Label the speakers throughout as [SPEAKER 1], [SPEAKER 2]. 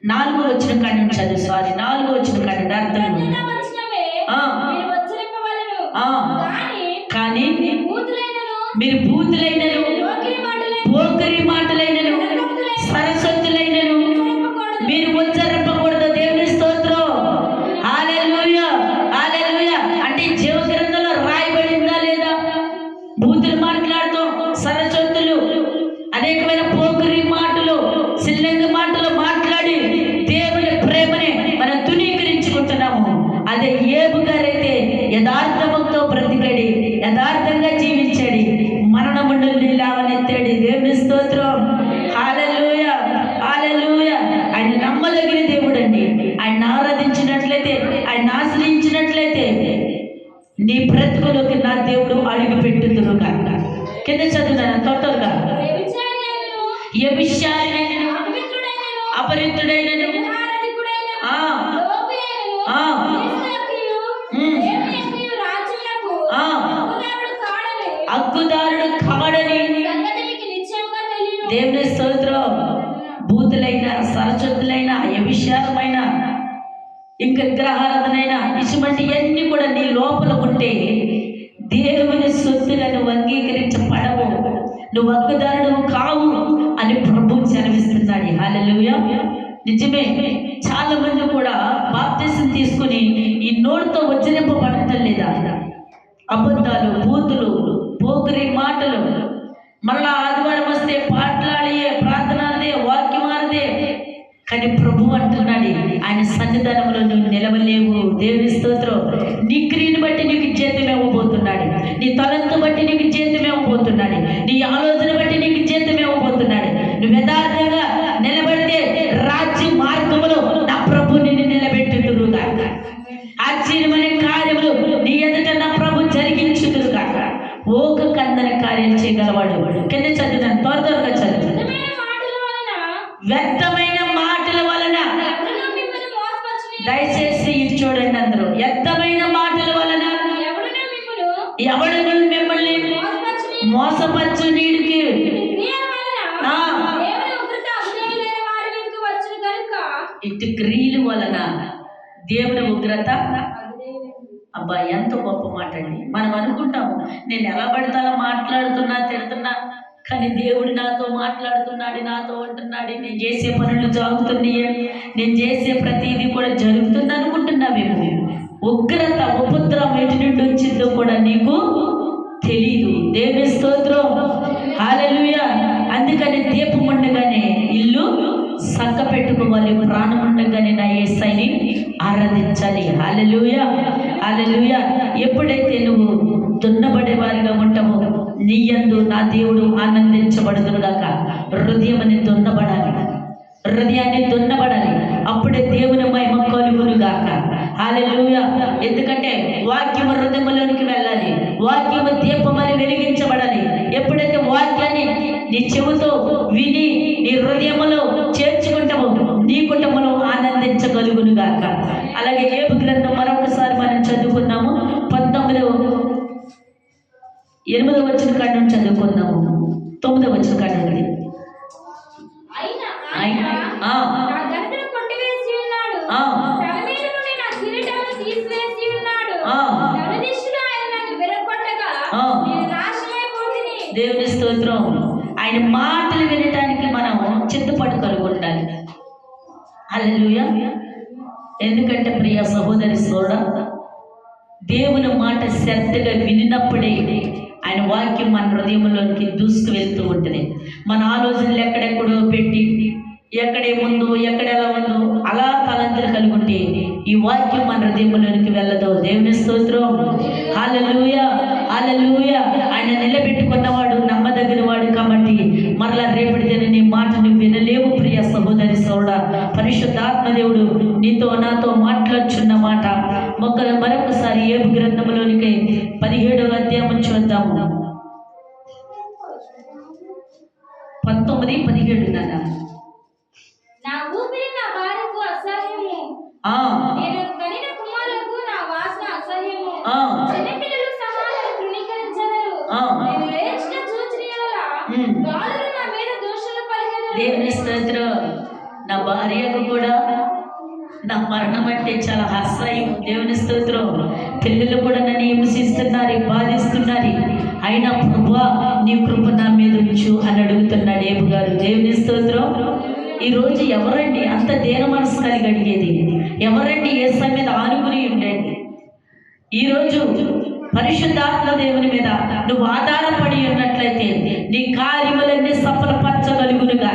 [SPEAKER 1] 4వ వచనం కాడి నుంచి చదువు. సారీ, 4వ వచనం కాడి నుండి అర్థం. కానీ మీరు బూతులైనను, పోకిరి మాటలైనను, సరస్వతులైనను మీరు ఉచ్చరింపకూడదు. దేవుని స్తోత్రం. హల్లెలూయా, హల్లెలూయా. అంటే జీవ గ్రంథంలో రాయబడిందా లేదా? బూతులు మాట్లాడతాం, సరస్వతులు, అనేకమైన పోకిరి మాటలు, సిల్లంగ మాటలు మాట్లాడి దేవుని ప్రేమని మనం తునీకరించుకుంటున్నాము. అదే ఏబు గారైతే యథార్థముతో బ్రతికడి, యథార్థంగా జీవించాడు, మరణముండల్ని లేవనెత్తాడు. దేవుని స్తోత్రం. హల్లెలూయా, హల్లెలూయా. ఆయన నమ్మదగిన దేవుడు అండి. ఆయన ఆరాధించినట్లయితే, ఆయన ఆశ్రయించినట్లయితే నీ బ్రతుకులోకి నా దేవుడు అడుగు పెట్టుదురు కాక. కింద చదువుతాను తొట్టలుగా. వ్యభిచారినైనను, అపరిత్తుడైనను, అగ్గుదారుడు కాడని. దేవుని స్తోత్రం. బూతులైన, సరస్వతులైన, వ్యభిచారమైన, ఇంకా విగ్రహారాధనైన, ఇటువంటివన్నీ కూడా నీ లోపల ఉంటే దేవుని సొత్తుగా నువ్వు అంగీకరించబడవు, నువ్వు అగ్గుదారుడు కావు అని ప్రభు సెలవిస్తున్నాడు. హల్లెలూయా. నిజమే. చాలా మంది కూడా బాప్తిసం తీసుకుని ఈ నోటితో ఉచ్చరింపబడటం లేదా? అబద్ధాలు, బూతులు, పోకిరి మాటలు. మళ్ళా ఆదివారం వస్తే పాటలాడే, ప్రార్థనదే, వాక్యమారదే. కానీ ప్రభు అంటున్నాడు, ఆయన సన్నిధానంలో నువ్వు నిలవలేవు. దేవుని స్తోత్రం. నీ క్రియను బట్టి నీకు జీతం ఇవ్వబోతున్నాడు, నీ తలంతు బట్టి నీకు జీతం ఇవ్వబోతున్నాడు, నీ ఆలోచన బట్టి నీకు జీతం ఇవ్వబోతున్నాడు. నువ్వు యథార్థంగా నిలబడితే రాజ్య మార్గములో నా ప్రభు నిన్ను నిలబెట్టుదురుగా. ఆశ్చర్యమైన కార్యములు నీ ఎదుట నా ప్రభు జరిగించుదురుగా. ఓక కందని కార్యం చేయగలవాడు. కింద చదువుతాను, త్వరగా చదువు. వ్యర్థమైన మాటల వలన, దయచేసి ఇది చూడండి అందరూ. వ్యర్థమైన మాటల వలన ఎవడు మిమ్మల్ని మోసపరచు నీడికి ఇటు క్రియల వలన దేవుని ఉగ్రత. అబ్బా, ఎంత గొప్ప మాట అండి. మనం అనుకుంటాము నేను ఎలా పడితే అలా మాట్లాడుతున్నా, తిడుతున్నా, కానీ దేవుడు నాతో మాట్లాడుతున్నాడు, నాతో ఉంటున్నాడు, నేను చేసే పనులు జరుగుతున్నాయి, నేను చేసే ప్రతిదీ కూడా జరుగుతుంది అనుకుంటున్నావేమో. ఉగ్రత, ఉపద్రవం ఎటు నుండి వచ్చిందో కూడా నీకు తెలీదు. దేవుని స్తోత్రం. హల్లెలూయా. అందుకని దీపం ఉండగానే ఇల్లు సక్క పెట్టుకోవాలి, ప్రాణం ఉండగానే నా యేసయ్యని ఆరాధించాలి. హల్లెలూయా, హల్లెలూయా. ఎప్పుడైతే నువ్వు దున్నబడే వారిగా ఉంటావో నీ యందు నా దేవుడు ఆనందించబడుదురుగాక. హృదయం అని దున్నబడాలి, హృదయాన్ని దున్నబడాలి. అప్పుడే దేవుని మహిమ కలుగునుగాక. హల్లెలూయా. ఎందుకంటే వాక్యము హృదయంలోనికి వెళ్ళాలి, వాక్యము దీపమని వెలిగించబడాలి. ఎప్పుడైతే వాక్యాన్ని నీ చెవుతో విని నీ హృదయములో చేర్చుకుంటామో నీ కుటుంబంలో ఆనందించగలుగునుగాక. అలాగే ఏబు గ్రంథం మరొకసారి మనం చదువుకున్నాము. 8వ వచనం కాడి నుంచి చదువుకుందాము. 9వ వచనం కాడి నుండి. దేవుని స్తోత్రం. ఆయన మాటలు వినటానికి మనం చిత్తపడి కలుగుండాలి. హల్లెలూయా. ఎందుకంటే ప్రియ సహోదరి సోదరా, దేవుని మాట శ్రద్ధగా వినినప్పుడే ఆయన వాక్యం మన హృదయంలోనికి దూసుకు వెళ్తూ ఉంటుంది. మన ఆలోచనలు ఎక్కడెక్కడో పెట్టి ఎక్కడే ముందు ఎక్కడెలా ఉందో అలా తలంతులు కలుగుంటే ఈ వాక్యం మన హృదయంలోనికి వెళ్ళదు. దేవుని స్తోత్రం. హల్లెలూయా, హల్లెలూయా. ఆయన నిలబెట్టుకున్నవాడు, నమ్మదగిన వాడు. కాబట్టి మరలా రేపటి దిన నీ మాట నువ్వు వినలేవు ప్రియ సహోదరి సోదరా. పరిశుద్ధాత్మ దేవుడు నీతో నాతో మాట్లాడుచున్న మాట మరొకసారి ఏబు గ్రంథంలోనికి 17వ అధ్యాయం చూద్దాము. 19, 17 నాన్న.
[SPEAKER 2] నా ఊపిరి నా భార్యకు అసహ్యము, నేను కనిన కుమారులకు నా వాసన అసహ్యము. చిన్నపిల్లలు సమాధానం తృణీకరించెదరు. నేను లేచిన చూచిన యెడల గాలులు నా మీద దూషణలు పలికెదరు.
[SPEAKER 1] దేవుని స్తోత్రం. నా భార్యకు కూడా నా మరణం అంటే చాలా అసహ్యం. దేవుని స్తోత్రం. పిల్లలు కూడా నన్ను హింసిస్తున్నారు, బాధిస్తున్నారు, అయినా ప్రభువా నీ కృప నా మీద ఉంచు అని అడుగుతున్నాడు ఏబు గారు. దేవుని స్తోత్రం. ఈరోజు ఎవరండి అంత దీన మనసు కలిగి అడిగేది? ఎవరండి యేసయ్య మీద ఆనుకుని ఉండేది? ఈరోజు పరిశుద్ధాత్మ దేవుని మీద నువ్వు ఆధారపడి ఉన్నట్లయితే నీ కార్యములన్నీ సఫలపరచగలుగునుగా,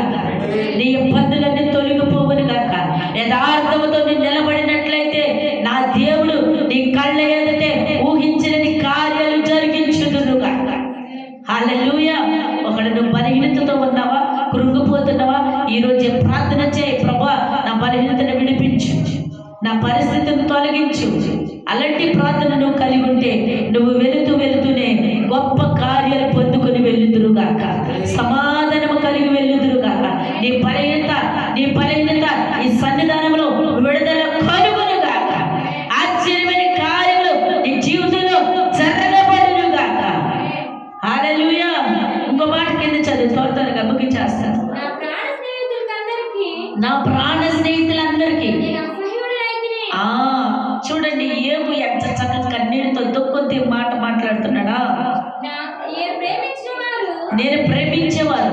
[SPEAKER 1] నీ ఇబ్బందులన్నీ తొలగిపోవును గాక. యథార్థముతో నీ నిలబడినట్లయితే నా దేవుడు నీ కళ్ళ ఎదుటే ఊహించని కార్యాలు జరిగించుదును గాక. హల్లెలూయా. ఒకడు నువ్వు బలహీనతతో ఉన్నావా, కృంగిపోతున్నావా, ఈరోజు ప్రార్థన చేయి. ప్రభువా నా బలహీనతను విడిపించు, నా పరిస్థితిని తొలగించు. అలాంటి ప్రార్థన నువ్వు కలిగి ఉంటే నువ్వు వెళుతూనే గొప్ప కార్యాలు పొందుకొని వెళ్ళుదురుగాక, సమాధానము కలిగి వెళ్ళుదురుగాక. నీ బలహీనత ఈ సన్నిధానంలో విడుదల కలుగునుగాక. ఆశ్చర్యమైన కార్యములు నీ జీవితంలో జరగబడునుగాక. హల్లెలూయా. ఇంకో మాట కింద చదువు, త్వరగా ముగించేస్తాను. నా ప్రాణ స్నేహితులందరికీ చూడండి, ఏబు ఎంత చక్కగా కన్నీటితో దుఃఖంతో మాట మాట్లాడుతున్నాడా. నేను ప్రేమించేవారు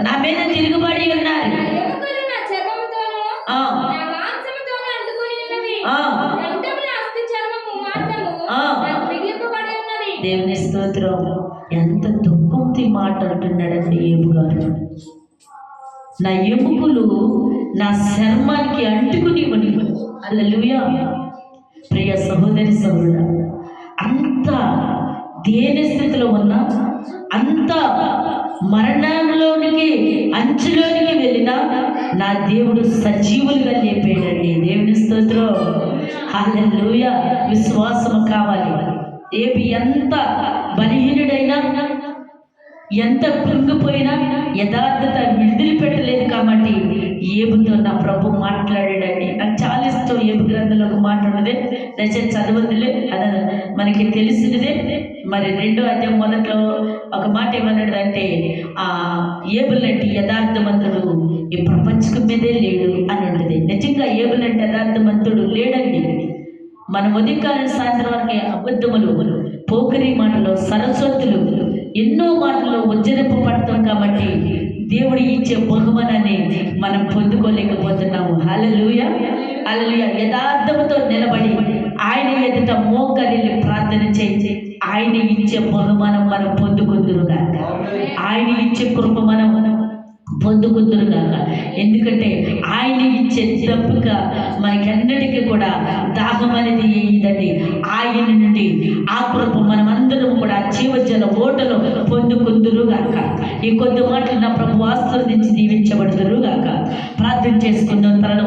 [SPEAKER 1] నా మీద తిరుగుబడి ఉన్నారు. దేవుని స్తోత్రం. ఎంత దుఃఖంతో మాట్లాడుతున్నాడండి ఏబు గారు. నా ఎముకలు నా చర్మానికి అంటుకుని ఉన్నాయి. హల్లెలూయా. ప్రియ సహోదరి సహోదరుడా, అంత దేని స్థితిలో ఉన్నా, అంత మరణంలోనికి అంచులోనికి వెళ్ళినా నా దేవుడు సజీవులుగా లేపాడండి. దేవుని స్తోత్రం. హల్లెలూయా. విశ్వాసం కావాలి. ఏబి ఎంత బలహీనుడైనా, ఎంత కృంగిపోయినా యథార్థత విడుదల పెట్టలేదు కాబట్టి ఏబుతో నా ప్రభు మాట్లాడాడండి. నాకు చాలా ఇష్టం ఏబు గ్రంథంలో ఒక మాట ఉన్నదే, దయచేసి చదవద్దులే, అది మనకి తెలిసినదే. మరి 2వ అధ్యాయం మొదట్లో ఒక మాట ఏమన్నాడంటే, ఏబులంటే యథార్థవంతుడు ఈ ప్రపంచం మీదే లేడు అని ఉంటుంది. నిజంగా ఏబులంటే యథార్థవంతుడు లేడండి. మన ఉదయకాలం సాయంత్రం వరకు అబద్ధములు, పోకరి మాటలు, సరస్వతులు, ఎన్నో మాటలు ఉజ్జరింపబడతాం కాబట్టి దేవుడు ఇచ్చే బహుమానాన్ని మనం పొందుకోలేకపోతున్నాము. హల్లెలూయా. హల్లెలూయా. యథార్థముతో నిలబడి ఆయన ఎదుట మోకరిల్లి ప్రార్థన చేసి ఆయన ఇచ్చే బహుమానం మనం పొందుకుందురుగాక. ఆయన ఇచ్చే కృప మనం పొందుకుందురుగాక. ఎందుకంటే ఆయన ఇచ్చే తప్పుక మనకెన్నటికీ కూడా దాహం అనేది ఇదండి. ఆయన నుండి ఆ కృప మనమందరం కూడా జీవజల ఓటలో పొందుకుందురుగాక. ఈ కొద్ది మాటలు నా ప్రభు ఆశీర్వదించి దీవించబడుదురుగాక. ప్రార్థన చేసుకుందాం. తలలో